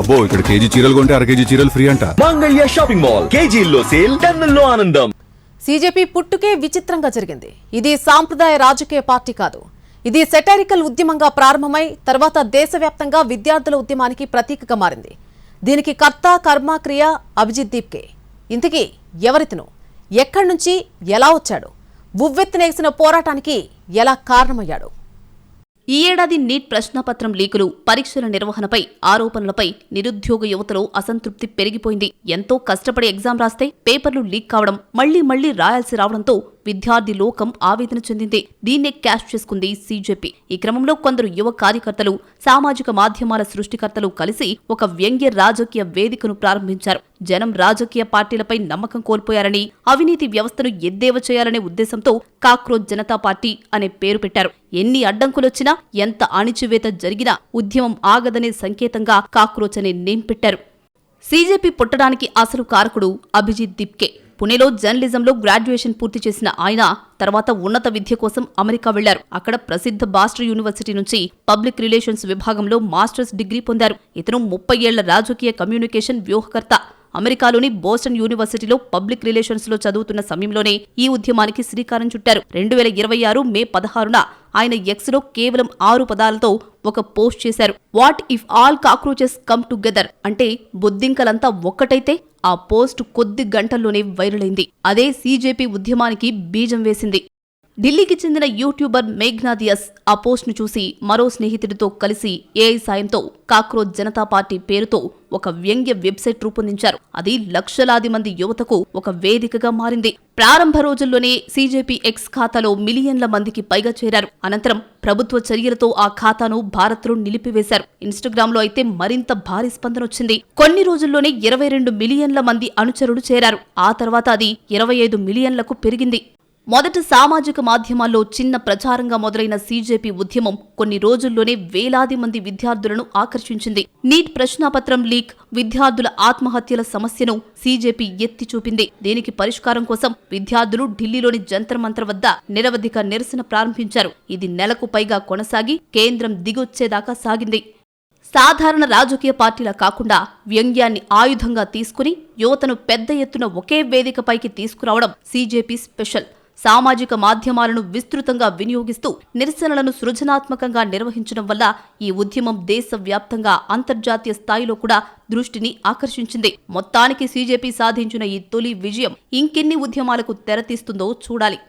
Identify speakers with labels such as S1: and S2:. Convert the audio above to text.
S1: అబ్బో ఇక్కడ కేజీ చీరలు కొంటే అర కేజీ చీరలు ఫ్రీ అంట.
S2: మంగళ్య షాపింగ్ మాల్ కేజీల్లో సేల్, టన్నుల్లో ఆనందం.
S3: సీజేపీ పుట్టుకే విచిత్రంగా జరిగింది. ఇది సాంప్రదాయ రాజకీయ పార్టీ కాదు. ఇది సెటారికల్ ఉద్యమంగా ప్రారంభమై తర్వాత దేశవ్యాప్తంగా విద్యార్థుల ఉద్యమానికి ప్రతీకగా మారింది. దీనికి కర్త కర్మ క్రియ అభిజిత్ దీప్కే. ఇంతకీ ఎవరితను, ఎక్కడి నుంచి ఎలా వచ్చాడు, ఉవ్వెత్తునేసిన పోరాటానికి ఎలా కారణమయ్యాడు?
S4: ఈ ఏడాది నీట్ ప్రశ్నపత్రం లీకులు, పరీక్షల నిర్వహణపై ఆరోపణలపై నిరుద్యోగ యువతలో అసంతృప్తి పెరిగిపోయింది. ఎంతో కష్టపడి ఎగ్జామ్ రాస్తే పేపర్లు లీక్ కావడం, మళ్లీ రాయాల్సి రావడంతో విద్యార్థి లోకం ఆవేదన చెందింది. దీన్నే క్యాష్ చేసుకుంది సీజేపీ. ఈ క్రమంలో కొందరు యువ కార్యకర్తలు, సామాజిక మాధ్యమాల సృష్టికర్తలు కలిసి ఒక వ్యంగ్య రాజకీయ వేదికను ప్రారంభించారు. జనం రాజకీయ పార్టీలపై నమ్మకం కోల్పోయారని, అవినీతి వ్యవస్థను ఎద్దేవా చేయాలనే ఉద్దేశంతో కాక్రోచ్ జనతా పార్టీ అనే పేరు పెట్టారు. ఎన్ని అడ్డంకులొచ్చినా, ఎంత అణిచివేత జరిగినా ఉద్యమం ఆగదనే సంకేతంగా కాక్రోచ్ అనే నేమ్ పెట్టారు. సీజేపీ పుట్టడానికి అసలు కారకుడు అభిజిత్ దీప్కే. పుణెలో జర్నలిజంలో గ్రాడ్యుయేషన్ పూర్తి చేసిన ఆయన తర్వాత ఉన్నత విద్య కోసం అమెరికా వెళ్లారు. అక్కడ ప్రసిద్ధ బాస్టర్ యూనివర్సిటీ నుంచి పబ్లిక్ రిలేషన్స్ విభాగంలో మాస్టర్స్ డిగ్రీ పొందారు. ఇతను 30 ఏళ్ల రాజకీయ కమ్యూనికేషన్ వ్యూహకర్త. అమెరికాలోని బోస్టన్ యూనివర్సిటీలో పబ్లిక్ రిలేషన్స్ లో చదువుతున్న సమయంలోనే ఈ ఉద్యమానికి శ్రీకారం చుట్టారు. 2026 మే 16న ఆయన ఎక్స్ లో కేవలం 6 పదాలతో ఒక పోస్ట్ చేశారు. What if all cockroaches come together అంటే బొద్దింకలంతా ఒక్కటైతే ఆ పోస్ట్ కొద్ది గంటల్లోనే వైరల్ అయింది. అదే సీజేపీ ఉద్యమానికి బీజం వేసింది. ఢిల్లీకి చెందిన యూట్యూబర్ మేఘ్నాదియస్ ఆ పోస్ట్ను చూసి మరో స్నేహితుడితో కలిసి ఏఐ సాయంతో కాక్రోచ్ జనతా పార్టీ పేరుతో ఒక వ్యంగ్య వెబ్సైట్ రూపొందించారు. అది లక్షలాది మంది యువతకు ఒక వేదికగా మారింది. ప్రారంభ రోజుల్లోనే సీజేపీ ఎక్స్ ఖాతాలో మిలియన్ల మందికి పైగా చేరారు. అనంతరం ప్రభుత్వ చర్యలతో ఆ ఖాతాను భారత్లో నిలిపివేశారు. ఇన్స్టాగ్రామ్లో అయితే మరింత భారీ స్పందన వచ్చింది. కొన్ని రోజుల్లోనే 22 మిలియన్ల మంది అనుచరులు చేరారు. ఆ తర్వాత అది 25 మిలియన్లకు పెరిగింది. మొదట సామాజిక మాధ్యమాల్లో చిన్న ప్రచారంగా మొదలైన సీజేపీ ఉద్యమం కొన్ని రోజుల్లోనే వేలాది మంది విద్యార్థులను ఆకర్షించింది. నీట్ ప్రశ్నాపత్రం లీక్, విద్యార్థుల ఆత్మహత్యల సమస్యను సీజేపీ ఎత్తి చూపింది. దీనికి పరిష్కారం కోసం విద్యార్థులు ఢిల్లీలోని జంతర్ మంతర్ వద్ద నిరవధిక నిరసన ప్రారంభించారు. ఇది నెలకు పైగా కొనసాగి కేంద్రం దిగొచ్చేదాకా సాగింది. సాధారణ రాజకీయ పార్టీలా కాకుండా వ్యంగ్యాన్ని ఆయుధంగా తీసుకుని యువతను పెద్ద ఎత్తున ఒకే వేదికపైకి తీసుకురావడం సీజేపీ స్పెషల్. సామాజిక మాధ్యమాలను విస్తృతంగా వినియోగిస్తూ నిరసనలను సృజనాత్మకంగా నిర్వహించడం వల్ల ఈ ఉద్యమం దేశవ్యాప్తంగా అంతర్జాతీయ స్థాయిలో కూడా దృష్టిని ఆకర్షించింది. మొత్తానికి సీజేపీ సాధించిన ఈ తొలి విజయం ఇంకెన్ని ఉద్యమాలకు తెరతీస్తుందో చూడాలి.